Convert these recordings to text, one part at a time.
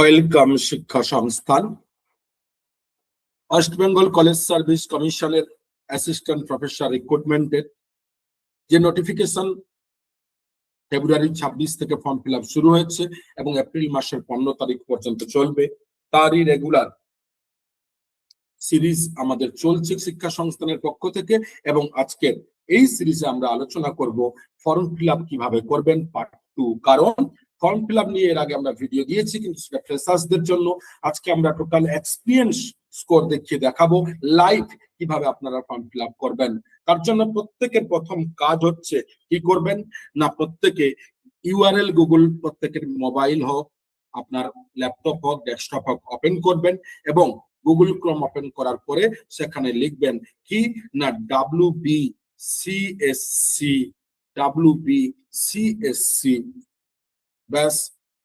Welcome শিক্ষা সংস্থান West Bengal college service কমিশনের অ্যাসিস্ট্যান্ট প্রফেসর রিক্রুটমেন্টের যে নোটিফিকেশন ফেব্রুয়ারি 26 থেকে ফর্ম ফিল আপ শুরু হয়েছে এবং এপ্রিল মাসের 15 তারিখ পর্যন্ত চলবে, তারই রেগুলার সিরিজ আমাদের চলছে শিক্ষা সংস্থানের পক্ষ থেকে। এবং আজকের এই সিরিজে আমরা আলোচনা করব ফর্ম ফিল আপ কিভাবে করবেন পার্ট 2। কারণ ফর্ম ফিল আপ নিয়ে এর আগে আমরা ভিডিও দিয়েছি, কিন্তু সেটা ফ্রেশার্সদের জন্য। আজকে আমরা টোটাল এক্সপিরিয়েন্স স্কোর দেখিয়ে দেখাবো লাইভ কিভাবে আপনারা ফর্ম ফিল আপ করবেন। তার জন্য প্রত্যেকের প্রথম কাজ হচ্ছে কি করবেন না, প্রত্যেকে ইউআরএল গুগল, প্রত্যেকের মোবাইল হোক, আপনার ল্যাপটপ হোক, ডেস্কটপ হোক, ওপেন করবেন এবং গুগল ক্রোম ওপেন করার পরে সেখানে লিখবেন কি না WBCSC ব্যাস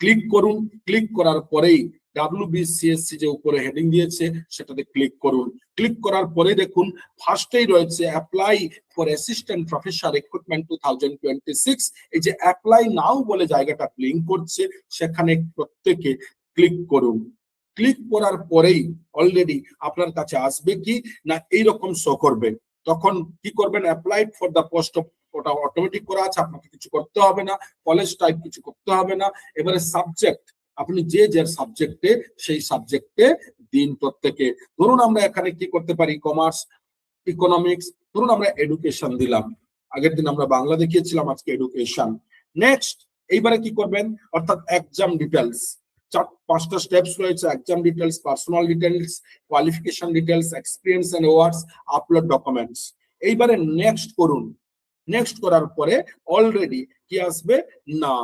ক্লিক করুন। ক্লিক করার পরেই WBCSC যে উপরে হেডিং দিয়েছে সেটাতে ক্লিক করুন। ক্লিক করার পরে দেখুন ফার্স্টেই রয়েছে apply for assistant professor recruitment 2026। এই যে অ্যাপ্লাই নাও বলে জায়গাটা ব্লিঙ্ক করছে, সেখানে প্রত্যেকে ক্লিক করুন। ক্লিক করার পরেই অলরেডি আপনার কাছে আসবে কি না এইরকম শো করবে। তখন কি করবেন, applied for the post of, ওটা অটোমেটিক করা আছে, আপনাকে কিছু করতে হবে না, কলেজ টাইপ কিছু করতে হবে না। এবারে সাবজেক্ট আপনি যে সাবজেক্টে সেই সাবজেক্টে দিন প্রত্যেকে। ধরুন আমরা এখানে কি করতে পারি, কমার্স, ইকোনমিক্স, ধরুন আমরা এডুকেশন দিলাম। আগের দিন আমরা বাংলা দেখিয়েছিলাম, আজকে এডুকেশন। নেক্সট এইবারে কি করবেন, অর্থাৎ এক্সাম ডিটেলস, 4-5টা স্টেপস রয়েছে। Exam details, personal details, qualification details, experience and awards, upload documents. এইবারে নেক্সট করুন। নেক্সট করার পরে অলরেডি কি আসবে না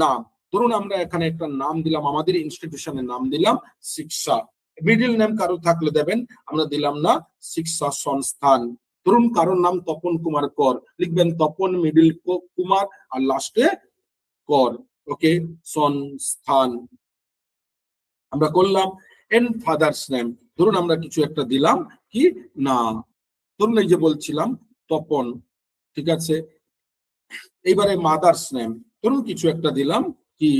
নাম। ধরুন আমরা এখানে একটা নাম দিলাম, আমাদের ইনস্টিটিউশনের নাম দিলাম শিক্ষা। মিডিল নেম কারো থাকলে দেবেন, আমরা দিলাম না শিক্ষা সংস্থান। ধরুন কারোর নাম তপন কুমার কর, লিখবেন তপন মিডিল কুমার আর লাস্টে কর। ওকে, সংস্থান আমরা করলাম। এন্ড ফাদার্স নেম, ধরুন আমরা কিছু একটা দিলাম কি না, ধরুন এই যে বলছিলাম তপন, ঠিক আছে। এইবারে মাদার্স নেম, ধরুন কিছু একটা দিলাম কি,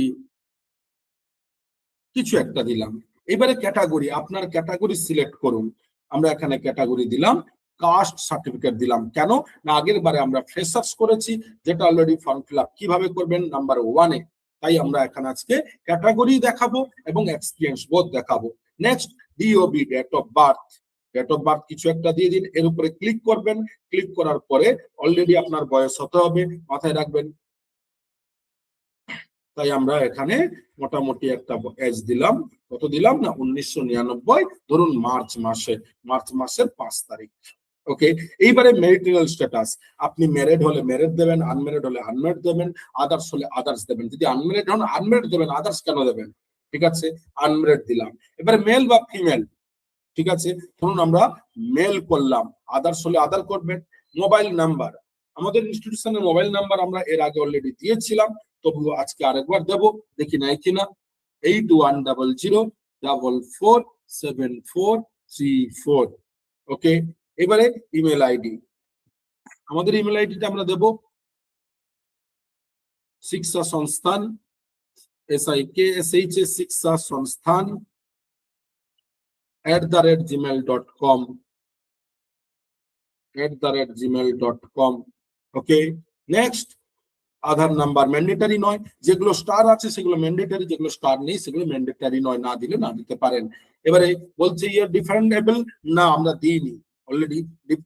কিছু একটা দিলাম। এবারে ক্যাটাগরি, আপনার ক্যাটাগরি সিলেক্ট করুন। আমরা এখানে ক্যাটাগরি দিলাম কাস্ট সার্টিফিকেট দিলাম। কেন না আগের বারে আমরা ফ্রেশার্স করেছি, যেটা অলরেডি ফর্ম ফিল আপ কিভাবে করবেন নাম্বার 1-এ। তাই আমরা এখানে আজকে ক্যাটাগরি দেখাবো এবং এক্সপিরিয়েন্স বোধ দেখাবো। Next DOB, date of birth. Date of birth কিছু একটা দিয়ে দিন, এর উপরে ক্লিক করবেন। ক্লিক করার পরে অলরেডি আপনার বয়স হতে হবে, মাথায় রাখবেন। তাই আমরা এখানে মোটামুটি একটা এজ দিলাম, কত দিলাম না 1999, ধরুন মার্চ মাসের 5 তারিখ। ওকে, এইবারে ম্যারিটাল স্ট্যাটাস, আপনি ম্যারিড হলে ম্যারিড দেবেন, আনম্যারিড হলে আনম্যারিড দেবেন, আদার্স হলে আদার্স দেবেন। যদি আনম্যারিড হন আনম্যারিড দেবেন, আদার্স কেন দেবেন, ঠিক আছে, আনম্যারিড দিলাম। এবারে মেল বা ফিমেল, ঠিক আছে, ধরুন আমরা মেল করলাম, আদার্স হলে আদার করবেন। মোবাইল নাম্বার, আমাদের ইনস্টিটিউশনের মোবাইল নাম্বার আমরা এর আগে অলরেডি দিয়েছিলাম, তবু আজকে আরেকবার দেবো, দেখি নাই কিনা। 8100447434। ওকে, এবারে ইমেল আইডি, আমাদের ইমেল আইডিটা আমরা দেব শিক্ষা সংস্থান SIKSH শিক্ষা সংস্থান @gmail.com @gmail.com। ওকে, নেক্সট আধার নাম্বার ম্যান্ডেটারি নয়, যেগুলো স্টার আছে সেগুলো ম্যান্ডেটারি, যেগুলো স্টার নেই সেগুলো ম্যান্ডেটারি নয়, না দিলে না দিতে পারেন। এবারে বলছে ইয়ার ডিফারেন্টেবল, না আমরা দিইনি অলরেডি,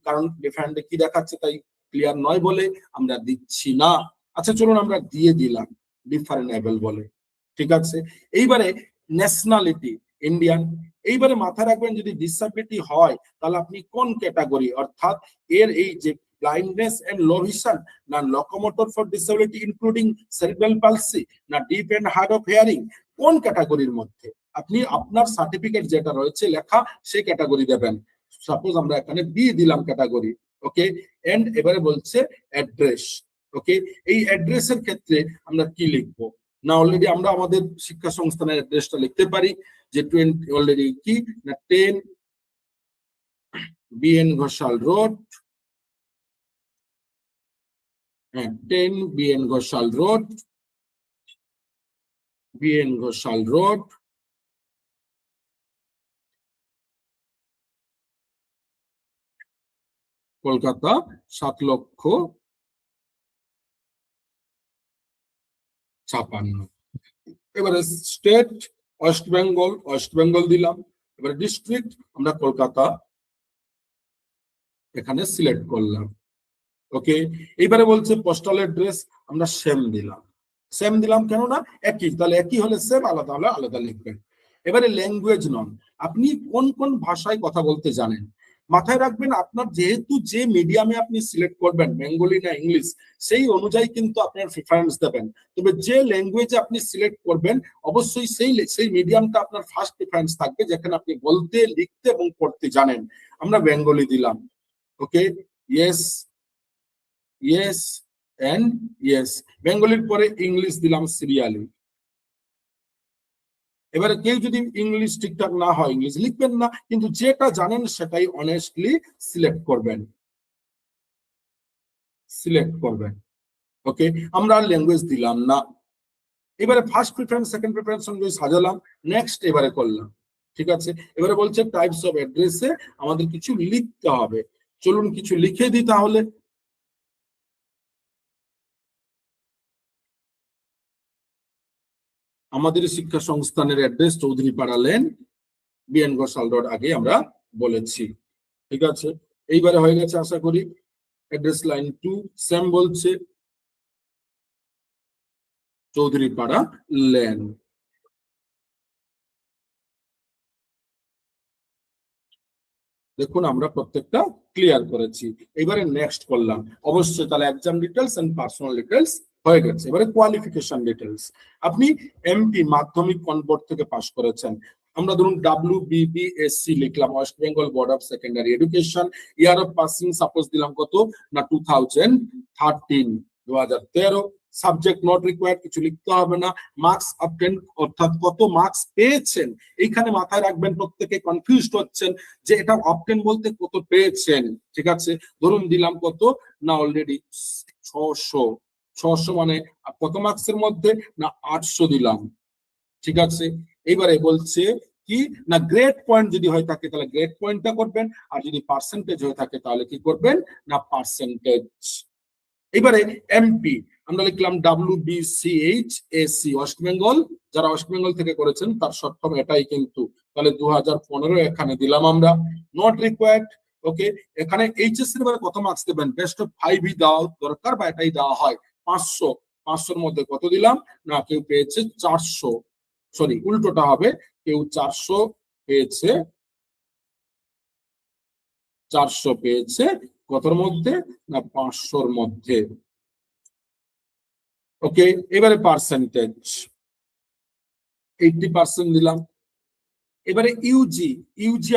কারণ ডিফারেন্টে কি দেখাচ্ছে তাই ক্লিয়ার নয় বলে আমরা দিচ্ছি না। আচ্ছা চলুন আমরা দিয়ে দিলাম ডিফারেন্টেবল বলে, ঠিক আছে। এইবারে ন্যাশনালিটি ইন্ডিয়ান। এইবারে মাথায় রাখবেন যদি ডিসএবিলিটি হয় তাহলে আপনি কোন ক্যাটাগরি, অর্থাৎ এর এই যে blindness and low vision, না locomotor for disability including cerebral palsy, না deaf and hard of hearing, কোন ক্যাটাগরির মধ্যে আপনি আপনার সার্টিফিকেট যেটা রয়েছে লেখা সেই ক্যাটাগরি দেবেন। সাপোজ আমরা এখানে বি দিলাম ক্যাটাগরি। ওকে, এন্ড এবারে বলছে অ্যাড্রেস। ওকে, এই অ্যাড্রেসের ক্ষেত্রে আমরা কি লিখবো না, অলরেডি আমরা আমাদের শিক্ষা সংস্থানের অ্যাড্রেসটা লিখতে পারি যে 20 অলরেডি কি না 10 BN Ghoshal road, 10 BN Ghoshal road, Kolkata 7,56,000। এবারে স্টেট ওয়েস্ট বেঙ্গল দিলাম। এবারে ডিস্ট্রিক্ট আমরা কলকাতা এখানে সিলেক্ট করলাম। ওকে, এবারে বলছে পোস্টাল অ্যাড্রেস আমরা সেম দিলাম কেননা একই, তাহলে একই হলে সেম, আলাদা হলে আলাদা লিখবেন। এবারে ল্যাঙ্গুয়েজ নন, আপনি কোন কোন ভাষায় কথা বলতে জানেন মাথায় রাখবেন। আপনার যেহেতু যে মিডিয়ামে আপনি সিলেক্ট করবেন, বেঙ্গলি না ইংলিশ, সেই অনুযায়ী কিন্তু আপনার প্রিফারেন্স দেবেন। তবে যে ল্যাঙ্গুয়েজে আপনি সিলেক্ট করবেন অবশ্যই সেই মিডিয়ামটা আপনার ফার্স্ট প্রিফারেন্স থাকবে, যেখানে আপনি বলতে, লিখতে এবং পড়তে জানেন। আমরা বেঙ্গলি দিলাম। ওকে, ইয়েস এন্ড ইয়েস। বেঙ্গলির পরে ইংলিশ দিলাম সিরিয়ালি। এবারে কেউ যদি ইংলিশ ঠিকঠাক না হয় ইংলিশ লিখবেন না, কিন্তু যেটা জানেন সেটাই অনেস্টলি সিলেক্ট করবেন। ওকে, আমরা ল্যাঙ্গুয়েজ দিলাম না। এবারে ফার্স্ট প্রিফারেন্স সেকেন্ড প্রিফারেন্স অনুযায়ী সাজালাম, নেক্সট এবারে করলাম। ঠিক আছে, এবারে বলছে টাইপস অফ অ্যাড্রেসে আমাদের কিছু লিখতে হবে। চলুন কিছু লিখে দিই তাহলে। আমাদের শিক্ষা সংস্থানের address Chowdhurypara lane, BN Ghoshal road, আগে আমরা বলেছি। ঠিক আছে, এইবারে হয়ে গেছে আশা করি। অ্যাড্রেস লাইন 2 সেম বলছে চৌধুরীপাড়া লেন। দেখুন আমরা প্রত্যেকটা ক্লিয়ার করেছি। এবারে নেক্সট করলাম, অবশ্যই তাহলে exam details and personal details হয়ে গেছে। এবারে কোয়ালিফিকেশন ডিটেলস, আপনি এমপি মাধ্যমিক কোন বোর্ড থেকে পাস করেছেন। আমরা ধরুন WBBSC লিখলাম, West Bengal board of secondary education. Year of passing suppose দিলাম কত না 2013। সাবজেক্ট নট রিকোয়ার্ড, কিছু লিখতে হবে না। মার্কস অবটেন অর্থাৎ কত মার্কস পেয়েছেন, এইখানে মাথায় রাখবেন, প্রত্যেকে কনফিউজড হচ্ছেন যে এটা অবটেন বলতে কত পেয়েছেন। ঠিক আছে, ধরুন দিলাম কত না অলরেডি 600 মানে কত মার্কসের মধ্যে না 800 দিলাম। ঠিক আছে, এইবারে বলছে কি না গ্রেড পয়েন্ট যদি হয় থাকে তাহলে গ্রেড পয়েন্টটা করবেন, আর যদি পার্সেন্টেজ হয়ে থাকে তাহলে কি করবেন না পার্সেন্টেজ। এবারে এমপি আমরা লিখলাম WBCHAC ওয়েস্ট বেঙ্গল, যারা ওয়েস্ট বেঙ্গল থেকে করেছেন তার শর্ট ফর্ম এটাই কিন্তু, তাহলে 2015 এখানে দিলাম আমরা। Not required. ওকে, এখানে এইচএস এর বারে কত মার্কস দেবেন, বেস্ট অফ 5 দেওয়া দরকার বা এটাই দেওয়া হয়। 500 মধ্যে কত দিলাম না কেউ পেয়েছে 400, সরি উল্টোটা হবে, কেউ 400 পেয়েছে, 400 পেয়েছে কতর মধ্যে না 500-র মধ্যে। ওকে, এবারে পার্সেন্টেজ 80% দিলাম। এবারে ইউজি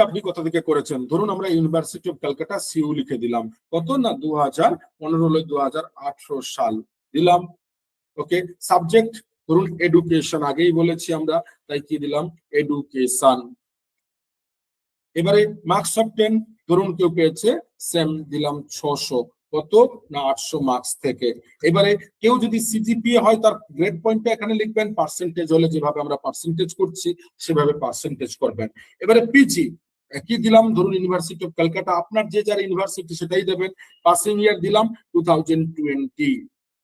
আপনি কোথা থেকে করেছেন, ধরুন আমরা ইউনিভার্সিটি অফ ক্যালকাটা সিইউ লিখে দিলাম কত না 2015 হলো 2018 সাল দিলাম। ওকে, সাবজেক্ট ধরুন এডুকেশন, আগেই বলেছি আমরা, তাই কি দিলাম এডুকেশন। এবারে মার্কস অফ 10 ধরুন কেউ পেয়েছে সেম দিলাম 600, কত না 800 মার্কস থেকে। এবারে কেউ যদি সিজিপিএ হয় তার গ্রেড পয়েন্টটা এখানে লিখবেন, পার্সেন্টেজ হলে যেভাবে আমরা পার্সেন্টেজ করছি সেভাবে পার্সেন্টেজ করবেন। এবারে পিজি কি দিলাম, ধরুন ইউনিভার্সিটি অফ ক্যালকাটা, আপনার যে যার ইউনিভার্সিটি সেটাই দেবেন। পাসিং ইয়ার দিলাম 2020।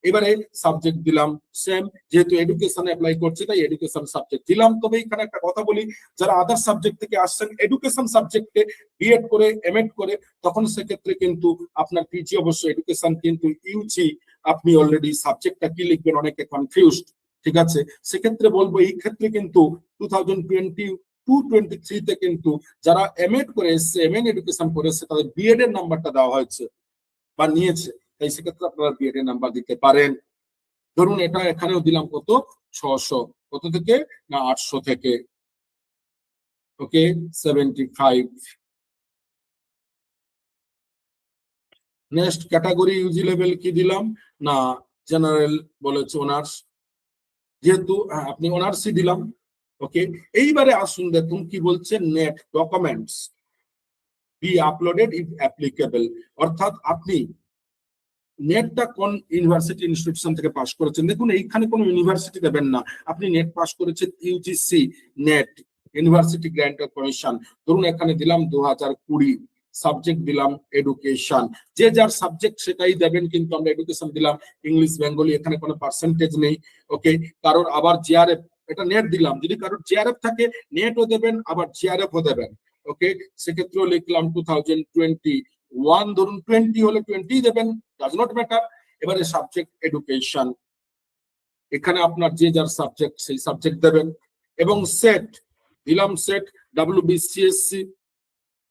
এবারে সাবজেক্ট দিলাম সেম, যেহেতু এডুকেশন অ্যাপ্লাই করছে তাই এডুকেশন সাবজেক্ট দিলাম। তবে এখানে একটা কথা বলি, যারা আদার সাবজেক্ট থেকে আসছেন এডুকেশন সাবজেক্টে বিএড করে এমএড করে, তখন সেক্ষেত্রে কিন্তু আপনার পিজি অবশ্যই এডুকেশন, কিন্তু ইউজি আপনি অলরেডি সাবজেক্টটা কি লিখবেন অনেকে কনফিউজড। ঠিক আছে, সেক্ষেত্রে বলবো এই ক্ষেত্রে কিন্তু 2022-23 তে কিন্তু যারা এমএড করে এসছে, এমএন এডুকেশন করে এসছে, তাদের বিএড এর নাম্বারটা দেওয়া হয়েছে বা নিয়েছে, তাই সেক্ষেত্রে আপনারা বিএড এর নাম্বার দিতে পারেন। ধরুন এটা এখানেও দিলাম কত 600, কত থেকে না 800 থেকে। ওকে, 75। নেক্সট ক্যাটাগরি ইউজি লেভেল কি দিলাম না জেনারেল বলেছে অনার্স, যেহেতু আপনি অনার্সই দিলাম। ওকে, এইবারে আসুন দেখুন কি বলছে, net documents be uploaded if applicable, অর্থাৎ আপনি নেটটা কোন ইউনিভার্সিটি ইনস্টিটিউশন থেকে পাস করেছেন। দেখুন এইখানে কোনো ইউনিভার্সিটি দেবেন না, আপনি নেট পাস করেছেন UGC net, university grant commission, ধরুন এখানে দিলাম 2020 সাবজেক্ট দিলাম এডুকেশন, যে যার সাবজেক্ট সেটাই দেবেন, কিন্তু আমরা এডুকেশন দিলাম, ইংলিশ বেঙ্গলি, এখানে কোনো পার্সেন্টেজ নেই। ওকে, কারোর আবার জিআরএফ, এটা নেট দিলাম, যদি কারোর জিআরএফ থাকে নেটও দেবেন আবার জিআরএফও দেবেন। ওকে, সেক্ষেত্রেও লিখলাম 2021, ধরুন 20 হলে 20 দেবেন, ডাজ নট ম্যাটার। এবারে সাবজেক্ট এডুকেশন, এখানে আপনার যে যার সাবজেক্ট সেই সাবজেক্ট দেবেন, এবং সেট দিলাম, set WBCSC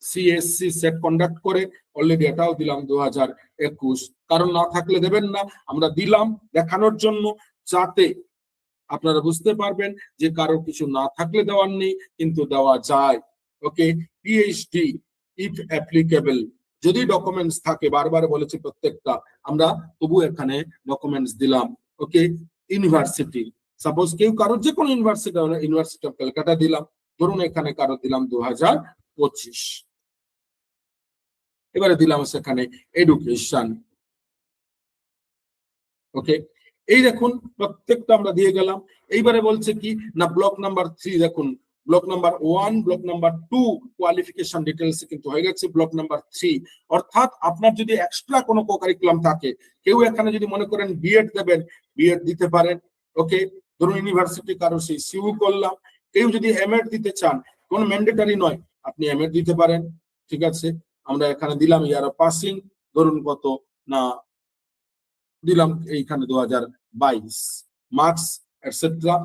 CSC set conduct করে, অলরেডি এটাও দিলাম 2021, কারণ না থাকলে দেবেন না, আমরা দিলাম দেখানোর জন্য, যাতে আপনারা বুঝতে পারবেন যে কারো কিছু না থাকলে দেওয়ার নেই, কিন্তু দেওয়া যায়। ওকে, পিএইচডি ইফ অ্যাপ্লিকেবল, যদি ডকুমেন্টস থাকে, বারবার বলেছি প্রত্যেকটা, আমরা তবু এখানে ডকুমেন্টস দিলাম। ওকে, ইউনিভার্সিটি, সাপোজ কেউ কারোর যে কোনো ইউনিভার্সিটি অফ কলকাতা দিলাম, ধরুন এখানে কারো দিলাম 2025। এবারে দিলাম সেখানে এডুকেশন। ওকে, এই দেখুন প্রত্যেকটা আমরা দিয়ে গেলাম। এইবারে বলছে কি না, ব্লক নাম্বার 3 দেখুন, block number 1, block number 2 qualification details কিন্তু হয়ে গেছে, ব্লক নাম্বার 3 অর্থাৎ আপনার যদি এক্সট্রা কোনো কোকারিকুলাম থাকে, কেউ এখানে যদি মনে করেন বিএড দেবেন, বিএড দিতে পারেন। ওকে, ধরুন ইউনিভার্সিটি কারো সেই সিইউ করলাম, কেউ যদি এমএড দিতে চান, কোনো ম্যান্ডেটরি নয়, আপনি এমএড দিতে পারেন। ঠিক আছে, আমরা এখানে দিলাম ইয়ার অফ পাসিং, ধরুন কত না দিলাম এইখানে 2022, মার্কস এটসেট্রা।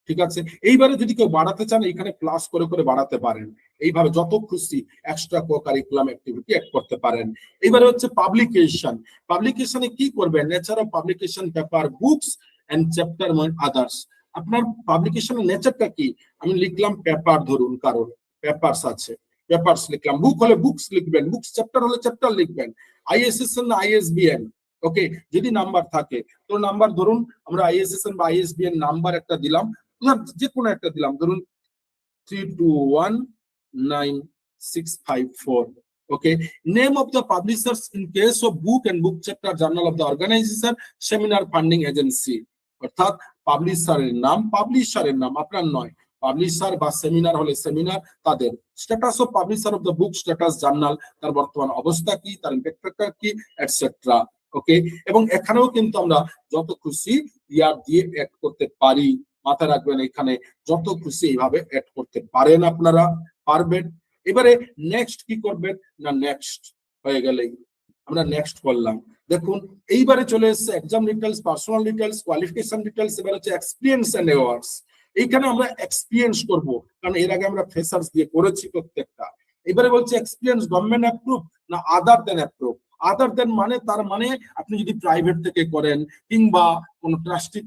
ঠিক আছে, এইবারে যদি কেউ বাড়াতে চান, এইখানে প্লাস করে করে বাড়াতে পারেন, এইভাবে যত খুশি এক্সট্রা কারিকুলাম অ্যাক্টিভিটি অ্যাড করতে পারেন। এইবারে হচ্ছে পাবলিকেশন, পাবলিকেশনে কি করবেন, nature of publication, paper, books and chapter others. আপনার পাবলিকেশনের নেচারটা কি, আমি লিখলাম পেপার, ধরুন কারণ পেপারস আছে, পেপারস লিখলাম, বুক হলে বুকস লিখবেন, বুকস, চ্যাপ্টার হলে চ্যাপ্টার লিখবেন, আইএসএসএন না ISBN। ওকে, যদি নাম্বার থাকে তো নাম্বার, ধরুন আমরা ISSN বা ISBN নাম্বার একটা দিলাম, যে কোনো একটা দিলাম, ধরুন 3219654। Okay, name of the publishers in case of book and book chapter, journal of the organization, seminar funding agency, অর্থাৎ পাবলিশারের নাম আপনার নয়, পাবলিশার বা সেমিনার হলে সেমিনার তাদের। Status of publisher of the book, status journal, তার বর্তমান অবস্থা কি, তার ইম্প্যাক্ট ফ্যাক্টর কি, এটসেট্রা। ওকে, এবং এখানেও কিন্তু আমরা যত খুশি ইয়ার দিয়ে অ্যাড করতে পারি, মাথায় রাখবেন, এখানে যত খুশি এইভাবে অ্যাড করতে পারেন, আপনারা পারবেন। এবারে নেক্সট কি করবেন না, নেক্সট হয়ে গেলেই আমরা নেক্সট করলাম। দেখুন এইবারে চলে এসেছে exam details, personal details, qualification details, এবার হচ্ছে এক্সপিরিয়েন্স এন্ড অ্যাওয়ার্ডস। এইখানে আমরা এক্সপিরিয়েন্স করব, কারণ এর আগে আমরা ফ্রেশার্স দিয়ে করেছি প্রত্যেকটা। এবারে বলছে এক্সপিরিয়েন্স গভর্নমেন্ট অ্যাপ্রুভ না আদার দেন অ্যাপ্রুভ। আদার দেন মানে, তার মানে আপনি যদি প্রাইভেট থেকে করেন কিংবা কোনো ট্রাস্টি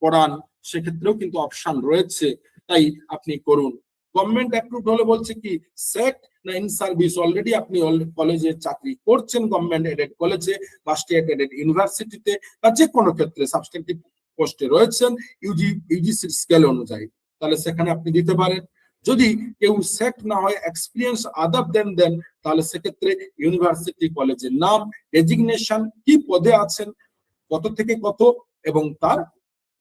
পড়ান, সেক্ষেত্রেও কিন্তু অপশন রয়েছে, তাই আপনি করুন। গভর্নমেন্ট অ্যাপ্রুভড হলে বলছে কি, সেট না ইন সার্ভিস, অলরেডি আপনি কলেজে চাকরি করছেন, গভর্নমেন্ট এডেড কলেজে বা স্টেট এডেড ইউনিভার্সিটিতে, বা যে কোনো ক্ষেত্রে সাবস্টেন্টিভ পোস্টে রয়েছেন ইউজিসি স্কেল অনুযায়ী, তাহলে সেখানে আপনি দিতে পারেন। যদি কেউ সেট না হয়, এক্সপিরিয়েন্স আদার দেন, তাহলে সেক্ষেত্রে ইউনিভার্সিটি কলেজের নাম, ডেজিগনেশন, কি পদে আছেন, কত থেকে কত, এবং তার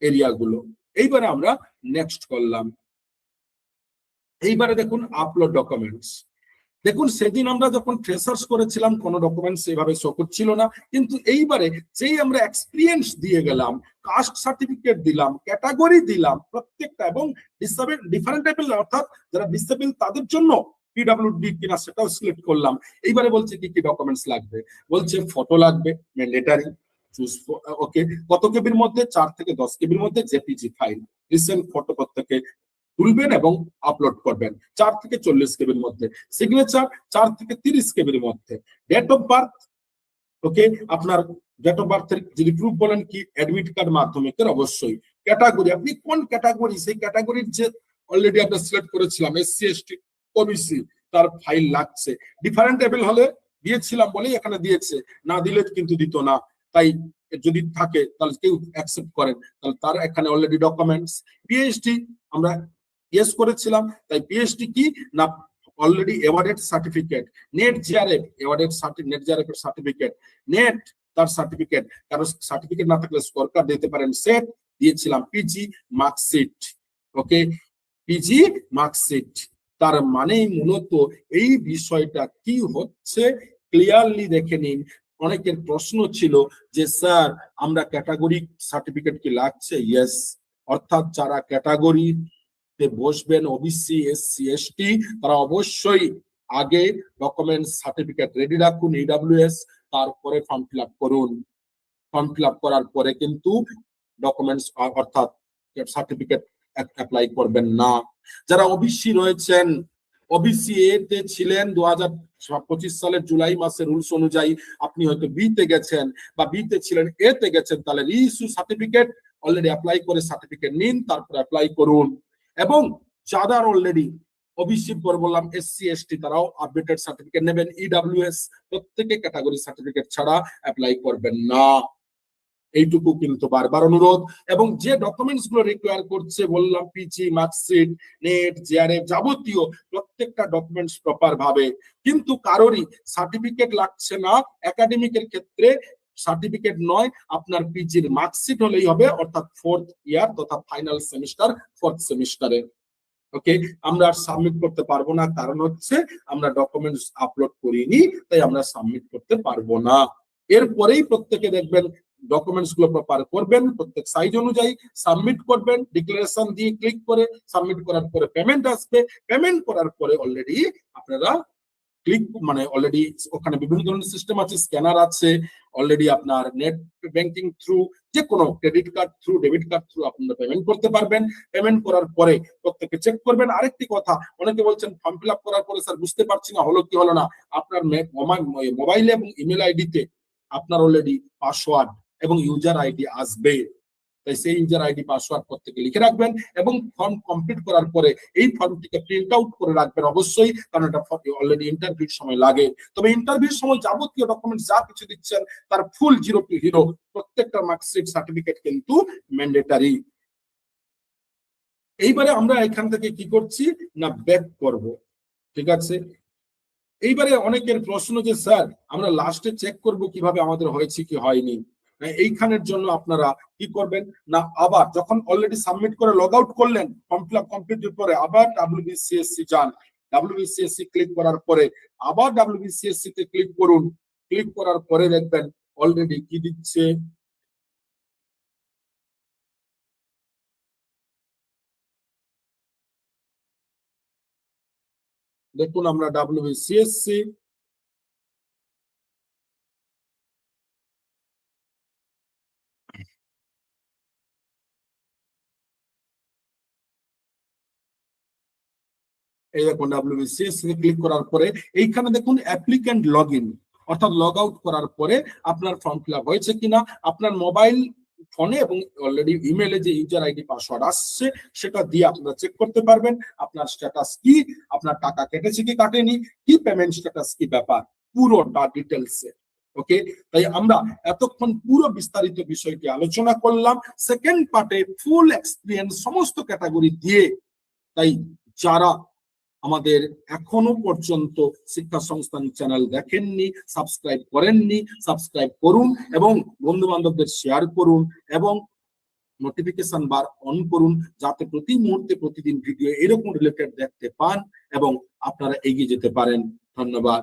এরিয়াগুলো। এইবারে আমরা নেক্সট করলাম। এইবারে দেখুন আপলোড ডকুমেন্টস। দেখুন সেদিন আমরা যখন ফ্রেশার্স করেছিলাম কোনো ডকুমেন্টস এইভাবে শো করছিল না, কিন্তু এইবারে যেই আমরা এক্সপিরিয়েন্স দিয়ে গেলাম, কাস্ট সার্টিফিকেট দিলাম, ক্যাটাগরি দিলাম প্রত্যেকটা, এবং ডিফারেন্টেবল অর্থাৎ যারা ডিসেবল তাদের জন্য PWD কিনা সেটাও সিলেক্ট করলাম। এইবারে বলছে কি কি ডকুমেন্টস লাগবে, বলছে ফটো লাগবে ম্যান্ডেটরি, ওকে, কত কেবির মধ্যে, 4 থেকে 10 কেবির মধ্যে জেপিজি ফাইল, রিসেন্ট ফটো প্রত্যেকে তুলবেন এবং আপলোড করবেন, 4 থেকে 40 কেবির মধ্যে, সিগনেচার 4 থেকে 30 কেবির মধ্যে, ডেট অফ বার্থ, ওকে, আপনার ডেট অফ বার্থের যদি প্রুফ বলেন কি অ্যাডমিট কার্ড মাধ্যমিকের, অবশ্যই ক্যাটাগরি, আপনি কোন ক্যাটাগরি, সেই ক্যাটাগরির যে অলরেডি আমরা সিলেক্ট করেছিলাম SC ST OBC, তার ফাইল লাগছে। ডিফারেন্টেবল হলে দিয়েছিলাম বলেই এখানে দিয়েছে, না দিলে কিন্তু দিত না, তাই যদি থাকে তাহলে কেউ অ্যাকসেপ্ট করেন, তাহলে তার এখানে অলরেডি ডকুমেন্টস। পিএইচডি আমরা ইয়েস করেছিলাম, তাই পিএইচডি কি না already awarded certificate, net JRF awarded net JRF এর সার্টিফিকেট, নেট তার সার্টিফিকেট, কারো সার্টিফিকেট না থাকলে স্কোর কার্ড দিতে পারেন, সেট দিয়েছিলাম, পিজি মার্কশিট, ওকে, পিজি মার্কশিট, তার মানে মূলত এই বিষয়টা কি হচ্ছে ক্লিয়ারলি দেখে নিন। অনেকের প্রশ্ন ছিল যে স্যার আমরা ক্যাটাগরি সার্টিফিকেট কি লাগছে? ইয়েস, অর্থাৎ যারা ক্যাটাগরিতে বসবেন ওবিসি এসসি এসটি তারা অবশ্যই আগে ডকুমেন্ট সার্টিফিকেট রেডি রাখুন ইডব্লিউএস, তারপরে ফর্ম ফিল আপ করুন। ফর্ম ফিল আপ করার পরে কিন্তু ডকুমেন্টস অর্থাৎ সার্টিফিকেট অ্যাপ্লাই করবেন না। যারা ওবিসি রয়েছেন, ওবিসি এ তে ছিলেন 2025 সালের জুলাই মাসের রুলস অনুযায়ী, আপনি হয়তো বি তে গেছেন বা বি তে ছিলেন এ তে গেছেন, তাহলে রিইস্যু সার্টিফিকেট অলরেডি অ্যাপ্লাই করে সার্টিফিকেট নিন, তারপর অ্যাপ্লাই করুন। এবং যারা অলরেডি ওবিসি পর বললাম এসসি এসটি তারাও আপডেটেড সার্টিফিকেট নেবেন ইডব্লিউএস, প্রত্যেকে ক্যাটাগরি সার্টিফিকেট ছাড়া অ্যাপ্লাই করবেন না। এইটুকু কিন্তু বারবার অনুরোধ। এবং যে ডকুমেন্টস গুলো রিকোয়ার করছে বললাম পিজি মার্কশিট নেট জিআরএফ যাবতীয় প্রত্যেকটা ডকুমেন্টস প্রপার ভাবে, কিন্তু কারোরই সার্টিফিকেট লাগছে না। একাডেমিকের ক্ষেত্রে সার্টিফিকেট নয়, আপনার পিজির মার্কশিট হলেই হবে, অর্থাৎ 4th ইয়ার তথা ফাইনাল সেমিস্টার 4th সেমিস্টারে। ওকে, আমরা সাবমিট করতে পারবো না, কারণ হচ্ছে আমরা ডকুমেন্টস আপলোড করিনি, তাই আমরা সাবমিট করতে পারবো না। এরপরেই প্রত্যেকে দেখবেন ডকুমেন্টস গুলো প্রপার করবেন, প্রত্যেক সাইজ অনুযায়ী সাবমিট করবেন, ডিক্লারেশন দিয়ে ক্লিক করে সাবমিট করার পরে পেমেন্ট আসবে। পেমেন্ট করার পরে অলরেডি আপনারা ক্লিক মানে অলরেডি ওখানে বিভিন্ন ধরনের সিস্টেম আছে, স্ক্যানার আছে, অলরেডি আপনার নেট ব্যাংকিং থ্রু যে কোনো credit card through debit card through আপনারা পেমেন্ট করতে পারবেন। পেমেন্ট করার পরে প্রত্যেকে চেক করবেন। আরেকটি কথা, অনেকে বলছেন ফর্ম ফিল আপ করার পরে স্যার বুঝতে পারছি না হলো কি হলো না, আপনার মোবাইলে এবং ইমেল আইডিতে আপনার অলরেডি পাসওয়ার্ড এবং ইউজার আইডি আসবে, তাই সেই ইউজার আইডি পাসওয়ার্ড প্রত্যেকে লিখে রাখবেন এবং ফর্ম কমপ্লিট করার পরে এই ফর্মটিকে প্রিন্ট আউট করে রাখবেন অবশ্যই, কারণ এটা অলরেডি ইন্টারভিউর সময় লাগে। তবে ইন্টারভিউর সময় যাবতীয় ডকুমেন্ট যা কিছু দিচ্ছেন তার ফুল 0 to 0 প্রত্যেকটা মার্কশিট সার্টিফিকেট কিন্তু ম্যান্ডেটরি। এইবারে আমরা এখান থেকে কি করছি না ব্যাক করব, ঠিক আছে। এইবারে অনেকের প্রশ্ন যে স্যার আমরা লাস্টে চেক করব কিভাবে আমাদের হয়েছে কি হয়নি। এইখানের জন্য আপনারা কি করবেন না, আবার যখন অলরেডি সাবমিট করে লগ আউট করলেন ফর্ম ফিল আপ কমপ্লিটের পরে আবার WBCSC যান। WBCSC ক্লিক করার পরে আবার WBCSC তে ক্লিক করুন। ক্লিক করার পরে দেখবেন অলরেডি কি দিচ্ছে, দেখুন আমরা WBCSC এই দেখুন WBCSC ক্লিক করার পরে এইখানে দেখুন অ্যাপ্লিক্যান্ট লগ ইন, অর্থাৎ লগ আউট করার পরে আপনার ফর্ম ফিল আপ হয়েছে কিনা আপনার মোবাইল ফোনে এবং অলরেডি ইমেলে যে ইউজার আইডি পাসওয়ার্ড আসছে সেটা দিয়ে আপনারা চেক করতে পারবেন আপনার স্ট্যাটাস কি, আপনার টাকা কেটেছে কি কাটেনি, কি পেমেন্ট স্ট্যাটাস কি ব্যাপার পুরোটা ডিটেলসে। ওকে, তাই আমরা এতক্ষণ পুরো বিস্তারিত বিষয়টি আলোচনা করলাম। সেকেন্ড পার্টে ফুল এক্সপিরিয়েন্স সমস্ত ক্যাটাগরি দিয়ে। তাই যারা আমাদের এখনো পর্যন্ত শিক্ষা সংস্থান চ্যানেল দেখেননি, সাবস্ক্রাইব করেননি, সাবস্ক্রাইব করুন এবং বন্ধু বান্ধবদের শেয়ার করুন এবং নোটিফিকেশন বার অন করুন, যাতে প্রতি মুহূর্তে প্রতিদিন ভিডিও এরকম রিলেটেড দেখতে পান এবং আপনারা এগিয়ে যেতে পারেন। ধন্যবাদ।